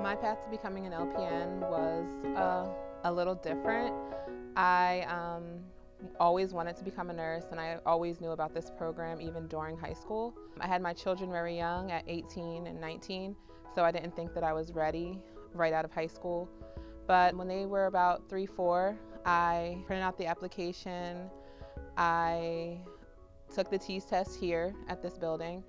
My path to becoming an LPN was a little different. I always wanted to become a nurse, and I always knew about this program even during high school. I had my children very young at 18 and 19, so I didn't think that I was ready right out of high school. But when they were about 3, 4, I printed out the application. I took the TEAS test here at this building,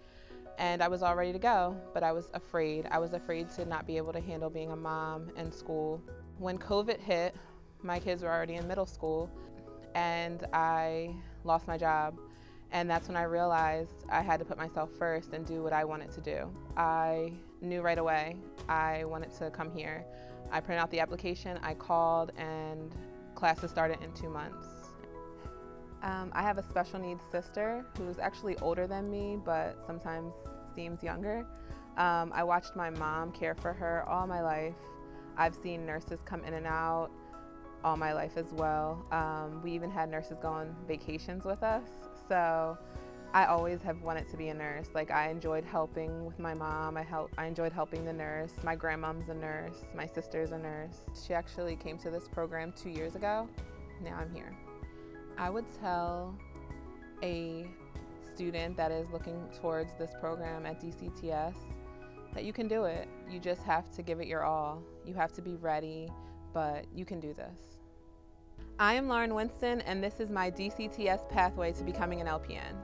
and I was all ready to go, but I was afraid. I was afraid to not be able to handle being a mom and school. When COVID hit, my kids were already in middle school, and I lost my job. And that's when I realized I had to put myself first and do what I wanted to do. I knew right away I wanted to come here. I printed out the application, I called, and classes started in 2 months. I have a special needs sister who's actually older than me, but sometimes seems younger. I watched my mom care for her all my life. I've seen nurses come in and out all my life as well. We even had nurses go on vacations with us. So I always have wanted to be a nurse. Like, I enjoyed helping with my mom. I enjoyed helping the nurse. My grandmom's a nurse. My sister's a nurse. She actually came to this program 2 years ago. Now I'm here. I would tell a student that is looking towards this program at DCTS that you can do it. You just have to give it your all. You have to be ready, but you can do this. I am Lauren Winston, and this is my DCTS pathway to becoming an LPN.